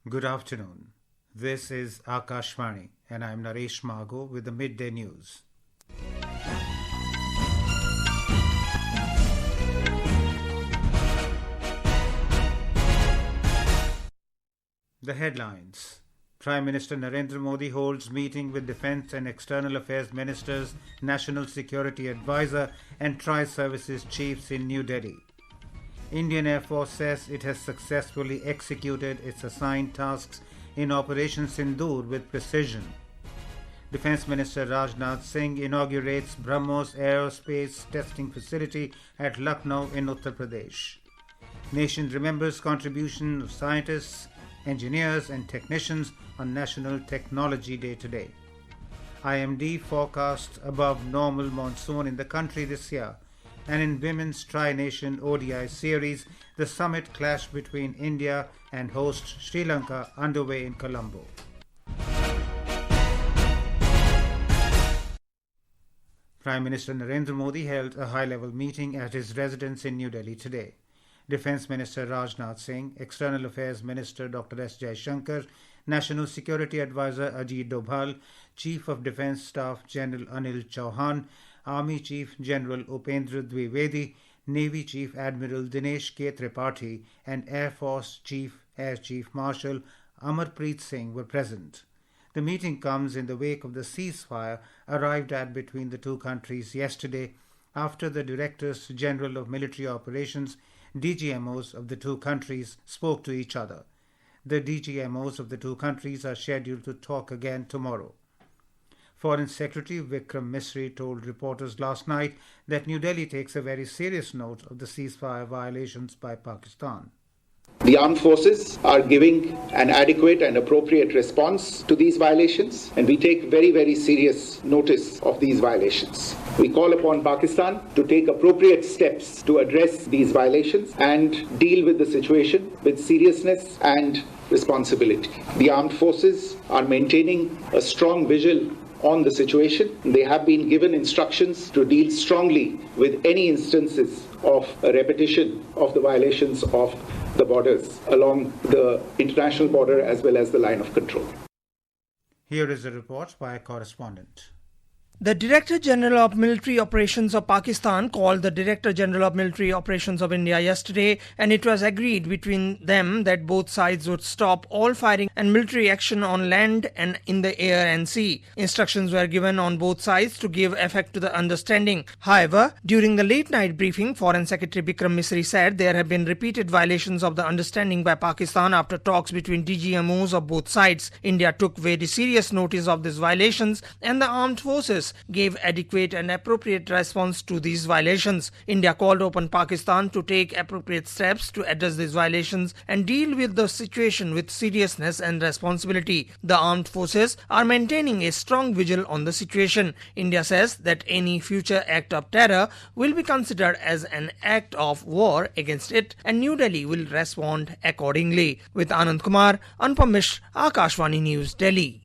Good afternoon. This is Akashvani and I am Naresh Margo with the Midday News. The headlines. Prime Minister Narendra Modi holds meeting with Defence and External Affairs Ministers, National Security Advisor and Tri-Services Chiefs in New Delhi. Indian Air Force says it has successfully executed its assigned tasks in Operation Sindoor with precision. Defence Minister Rajnath Singh inaugurates BrahMos Aerospace testing facility at Lucknow in Uttar Pradesh. Nation remembers contribution of scientists, engineers and technicians on National Technology Day today. IMD forecasts above normal monsoon in the country this year. And in Women's Tri-Nation ODI series, the summit clash between India and host Sri Lanka underway in Colombo. Prime Minister Narendra Modi held a high-level meeting at his residence in New Delhi today. Defence Minister Rajnath Singh, External Affairs Minister Dr. S. Jaishankar, National Security Advisor Ajit Doval, Chief of Defence Staff General Anil Chauhan, Army Chief General Upendra Dwivedi, Navy Chief Admiral Dinesh K. Tripathi and Air Force Air Chief Marshal Amarpreet Singh were present. The meeting comes in the wake of the ceasefire arrived at between the two countries yesterday after the Directors General of Military Operations, DGMOs of the two countries, spoke to each other. The DGMOs of the two countries are scheduled to talk again tomorrow. Foreign Secretary Vikram Misri told reporters last night that New Delhi takes a very serious note of the ceasefire violations by Pakistan. The armed forces are giving an adequate and appropriate response to these violations, and we take very, very serious notice of these violations. We call upon Pakistan to take appropriate steps to address these violations and deal with the situation with seriousness and responsibility. The armed forces are maintaining a strong vigil on the situation. They have been given instructions to deal strongly with any instances of a repetition of the violations of the borders along the international border as well as the line of control. Here is a report by a correspondent. The Director General of Military Operations of Pakistan called the Director General of Military Operations of India yesterday, and it was agreed between them that both sides would stop all firing and military action on land and in the air and sea. Instructions were given on both sides to give effect to the understanding. However, during the late night briefing, Foreign Secretary Vikram Misri said there have been repeated violations of the understanding by Pakistan after talks between DGMOs of both sides. India took very serious notice of these violations and the armed forces gave adequate and appropriate response to these violations. India called upon Pakistan to take appropriate steps to address these violations and deal with the situation with seriousness and responsibility. The armed forces are maintaining a strong vigil on the situation. India says that any future act of terror will be considered as an act of war against it, and New Delhi will respond accordingly. With Anand Kumar, Anupam Mishra, Akashvani News, Delhi.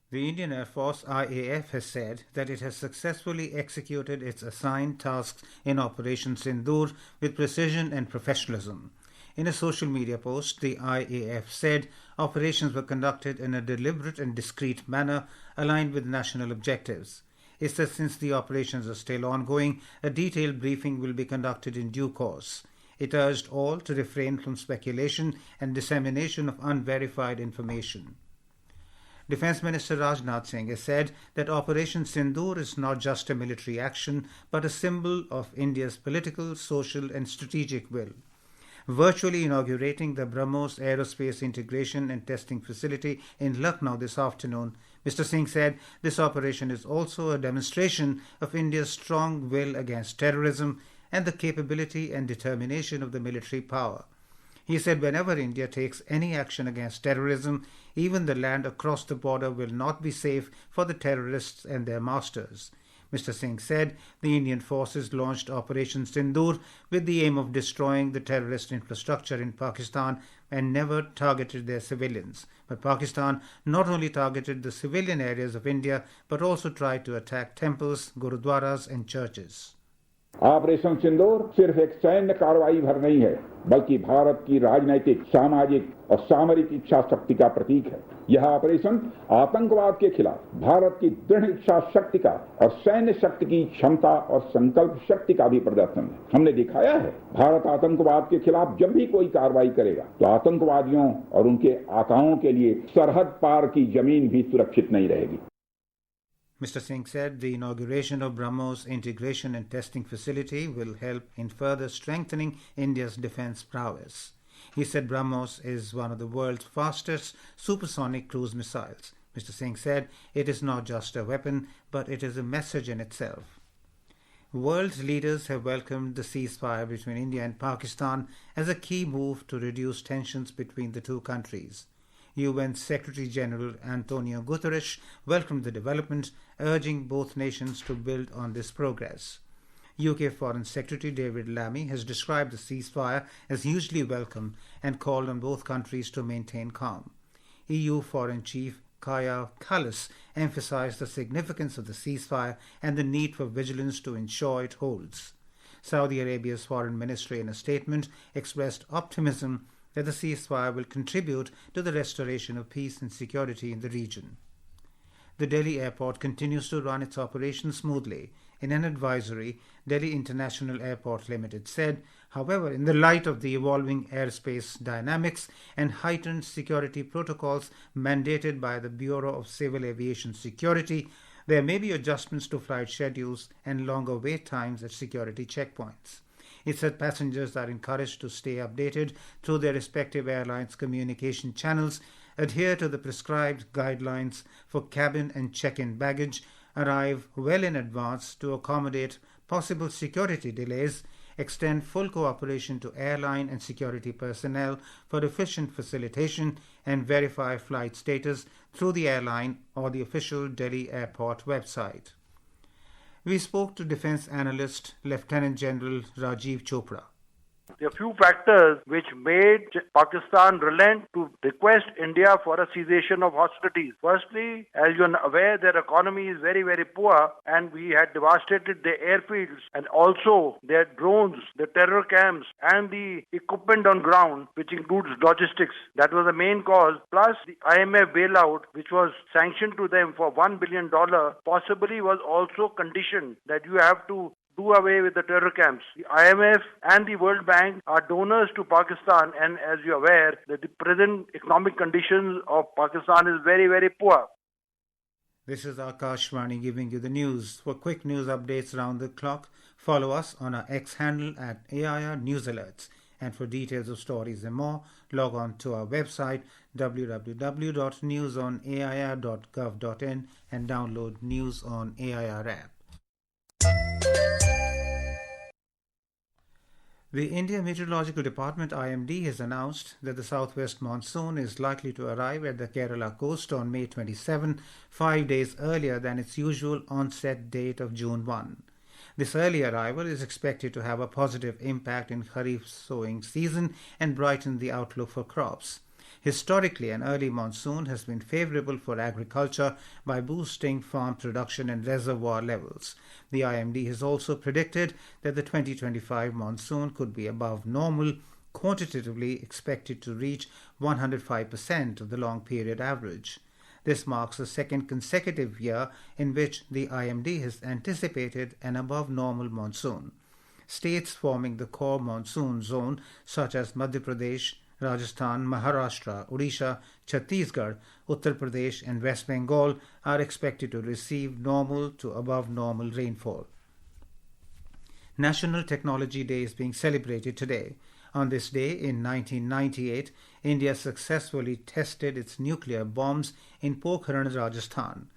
The Indian Air Force IAF has said that it has successfully executed its assigned tasks in Operation Sindoor with precision and professionalism. In a social media post, the IAF said operations were conducted in a deliberate and discreet manner aligned with national objectives. It says since the operations are still ongoing, a detailed briefing will be conducted in due course. It urged all to refrain from speculation and dissemination of unverified information. Defence Minister Rajnath Singh has said that Operation Sindoor is not just a military action but a symbol of India's political, social and strategic will. Virtually inaugurating the BrahMos Aerospace Integration and Testing Facility in Lucknow this afternoon, Mr. Singh said this operation is also a demonstration of India's strong will against terrorism and the capability and determination of the military power. He said whenever India takes any action against terrorism, even the land across the border will not be safe for the terrorists and their masters. Mr. Singh said the Indian forces launched Operation Sindoor with the aim of destroying the terrorist infrastructure in Pakistan and never targeted their civilians. But Pakistan not only targeted the civilian areas of India but also tried to attack temples, gurudwaras and churches. Operation Sindoor सिर्फ एक सैन्य कार्रवाई भर नहीं है, बल्कि भारत की राजनीतिक, सामाजिक और सामरिक इच्छा शक्ति का प्रतीक है। यह ऑपरेशन आतंकवाद के खिलाफ भारत की दृढ़ इच्छा शक्ति का और सैन्य शक्ति की क्षमता और संकल्प शक्ति का भी प्रदर्शन है। हमने दिखाया है, भारत आतंकवाद के खिलाफ जब भी कोई कार्रवाई करेगा तो आतंकवादियों और उनके आकाओं के लिए सरहद पार की जमीन भी सुरक्षित नहीं रहेगी। Mr. Singh said the inauguration of BrahMos Integration and Testing Facility will help in further strengthening India's defense prowess. He said BrahMos is one of the world's fastest supersonic cruise missiles. Mr. Singh said it is not just a weapon, but it is a message in itself. World leaders have welcomed the ceasefire between India and Pakistan as a key move to reduce tensions between the two countries. UN Secretary General Antonio Guterres welcomed the development, urging both nations to build on this progress. UK Foreign Secretary David Lammy has described the ceasefire as hugely welcome and called on both countries to maintain calm. EU Foreign Chief Kaja Kallas emphasized the significance of the ceasefire and the need for vigilance to ensure it holds. Saudi Arabia's foreign ministry in a statement expressed optimism that the ceasefire will contribute to the restoration of peace and security in the region. The Delhi airport continues to run its operations smoothly. In an advisory, Delhi International Airport Limited said, however, in the light of the evolving airspace dynamics and heightened security protocols mandated by the Bureau of Civil Aviation Security, there may be adjustments to flight schedules and longer wait times at security checkpoints. It said passengers are encouraged to stay updated through their respective airlines' communication channels, adhere to the prescribed guidelines for cabin and check-in baggage, arrive well in advance to accommodate possible security delays, extend full cooperation to airline and security personnel for efficient facilitation, and verify flight status through the airline or the official Delhi Airport website. We spoke to Defence Analyst Lieutenant General Rajiv Chopra. There are few factors which made Pakistan relent to request India for a cessation of hostilities. Firstly, as you are aware, their economy is very, very poor and we had devastated their airfields and also their drones, the terror camps and the equipment on ground, which includes logistics. That was the main cause. Plus, the IMF bailout, which was sanctioned to them for $1 billion, possibly was also conditioned that you have to do away with the terror camps. The IMF and the World Bank are donors to Pakistan, and as you are aware, the present economic conditions of Pakistan is very, very poor. This is Akashvani giving you the news. For quick news updates round the clock, follow us on our X handle at AIR News Alerts. And for details of stories and more, log on to our website www.newsonair.gov.in and download News on AIR app. The India Meteorological Department IMD has announced that the southwest monsoon is likely to arrive at the Kerala coast on May 27, 5 days earlier than its usual onset date of June 1. This early arrival is expected to have a positive impact in Kharif sowing season and brighten the outlook for crops. Historically, an early monsoon has been favorable for agriculture by boosting farm production and reservoir levels. The IMD has also predicted that the 2025 monsoon could be above normal, quantitatively expected to reach 105% of the long period average. This marks the second consecutive year in which the IMD has anticipated an above normal monsoon. States forming the core monsoon zone, such as Madhya Pradesh, Rajasthan, Maharashtra, Odisha, Chhattisgarh, Uttar Pradesh and West Bengal are expected to receive normal to above normal rainfall. National Technology Day is being celebrated today. On this day in 1998, India successfully tested its nuclear bombs in Pokhran, Rajasthan.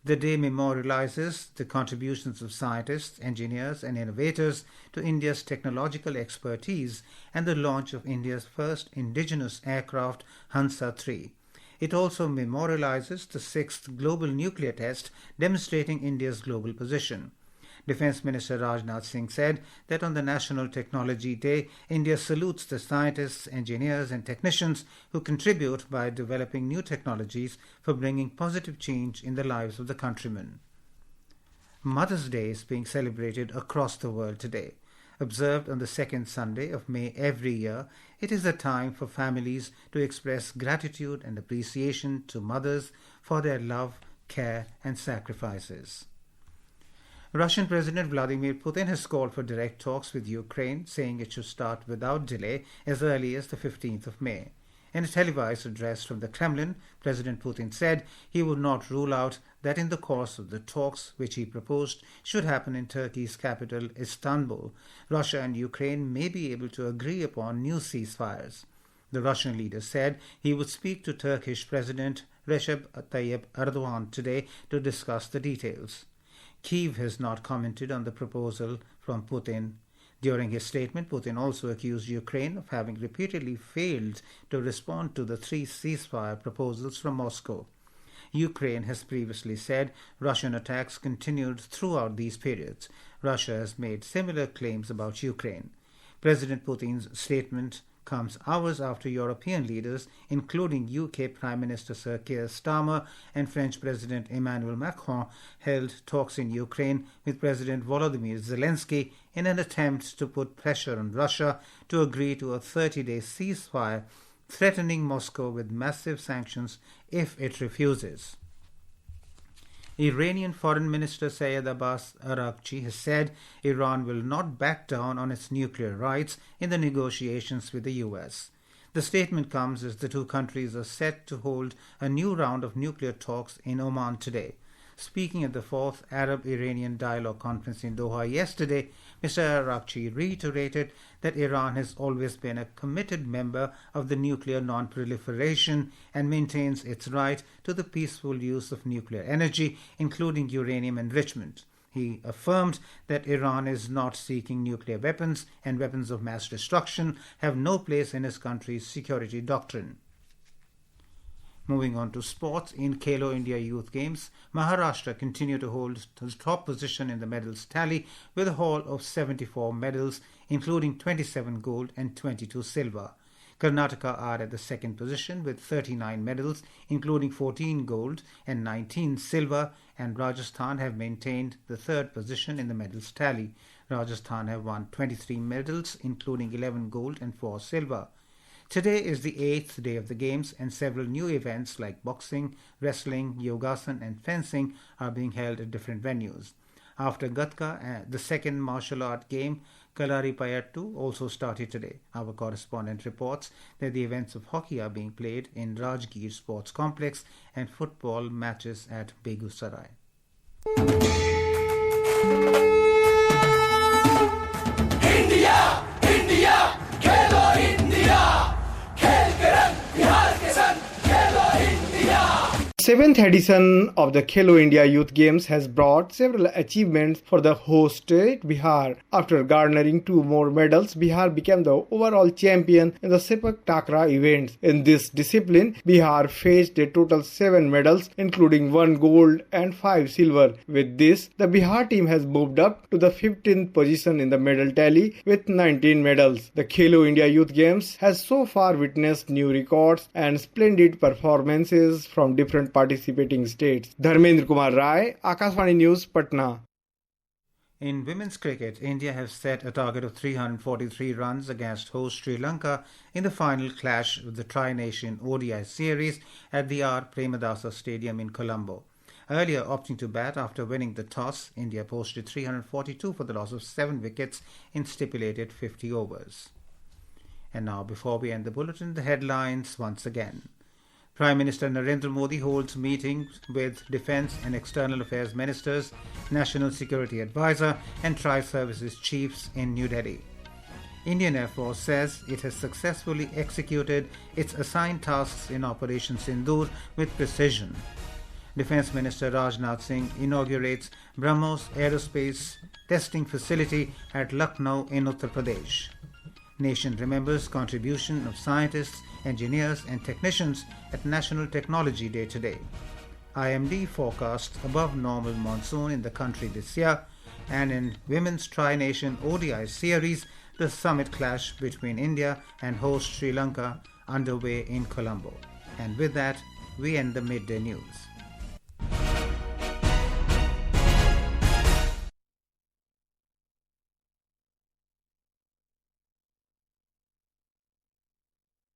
The day memorializes the contributions of scientists, engineers and innovators to India's technological expertise and the launch of India's first indigenous aircraft, Hansa-3. It also memorializes the 6th global nuclear test demonstrating India's global position. Defence Minister Rajnath Singh said that on the National Technology Day, India salutes the scientists, engineers and technicians who contribute by developing new technologies for bringing positive change in the lives of the countrymen. Mother's Day is being celebrated across the world today. Observed on the second Sunday of May every year, it is a time for families to express gratitude and appreciation to mothers for their love, care, and sacrifices. Russian President Vladimir Putin has called for direct talks with Ukraine, saying it should start without delay as early as the 15th of May. In a televised address from the Kremlin, President Putin said he would not rule out that in the course of the talks which he proposed should happen in Turkey's capital, Istanbul, Russia and Ukraine may be able to agree upon new ceasefires. The Russian leader said he would speak to Turkish President Recep Tayyip Erdogan today to discuss the details. Kyiv has not commented on the proposal from Putin. During his statement, Putin also accused Ukraine of having repeatedly failed to respond to the 3 ceasefire proposals from Moscow. Ukraine has previously said Russian attacks continued throughout these periods. Russia has made similar claims about Ukraine. President Putin's statement comes hours after European leaders, including UK Prime Minister Sir Keir Starmer and French President Emmanuel Macron, held talks in Ukraine with President Volodymyr Zelensky in an attempt to put pressure on Russia to agree to a 30-day ceasefire, threatening Moscow with massive sanctions if it refuses. Iranian Foreign Minister Sayed Abbas Araghchi has said Iran will not back down on its nuclear rights in the negotiations with the US. The statement comes as the two countries are set to hold a new round of nuclear talks in Oman today. Speaking at the 4th Arab-Iranian Dialogue Conference in Doha yesterday, Mr. Araghchi reiterated that Iran has always been a committed member of the Nuclear Non-Proliferation and maintains its right to the peaceful use of nuclear energy, including uranium enrichment. He affirmed that Iran is not seeking nuclear weapons and weapons of mass destruction have no place in his country's security doctrine. Moving on to sports, in Khelo India Youth Games, Maharashtra continue to hold the top position in the medals tally with a haul of 74 medals, including 27 gold and 22 silver. Karnataka are at the second position with 39 medals, including 14 gold and 19 silver, and Rajasthan have maintained the third position in the medals tally. Rajasthan have won 23 medals, including 11 gold and 4 silver. Today is the 8th day of the Games, and several new events like boxing, wrestling, yogasan and fencing are being held at different venues. After Gatka, the second martial art game, Kalaripayattu, also started today. Our correspondent reports that the events of hockey are being played in Rajgir Sports Complex and football matches at Begusarai. India! India! Khelo India! Khel ke rang, Bihar ke sang, Khelo India! 7th edition of the Khelo India Youth Games has brought several achievements for the host state, Bihar. After garnering 2 more medals, Bihar became the overall champion in the Sepak Takraw events. In this discipline, Bihar fetched a total 7 medals, including 1 gold and 5 silver. With this, the Bihar team has moved up to the 15th position in the medal tally with 19 medals. The Khelo India Youth Games has so far witnessed new records and splendid performances from different participating states. Dharmendra Kumar Rai, Akashvani News, Patna. In women's cricket, India has set a target of 343 runs against host Sri Lanka in the final clash of the Tri-Nation ODI series at the R. Premadasa Stadium in Colombo. Earlier opting to bat after winning the toss, India posted 342 for the loss of 7 wickets in stipulated 50 overs. And now, before we end the bulletin, the headlines once again. Prime Minister Narendra Modi holds meetings with Defence and External Affairs Ministers, National Security Advisor and Tri-Services Chiefs in New Delhi. Indian Air Force says it has successfully executed its assigned tasks in Operation Sindoor with precision. Defence Minister Rajnath Singh inaugurates BrahMos Aerospace testing facility at Lucknow in Uttar Pradesh. Nation remembers contribution of scientists, engineers and technicians at National Technology Day today. IMD forecasts above normal monsoon in the country this year, and in Women's Tri-Nation ODI series, the summit clash between India and host Sri Lanka underway in Colombo. And with that, we end the Midday News.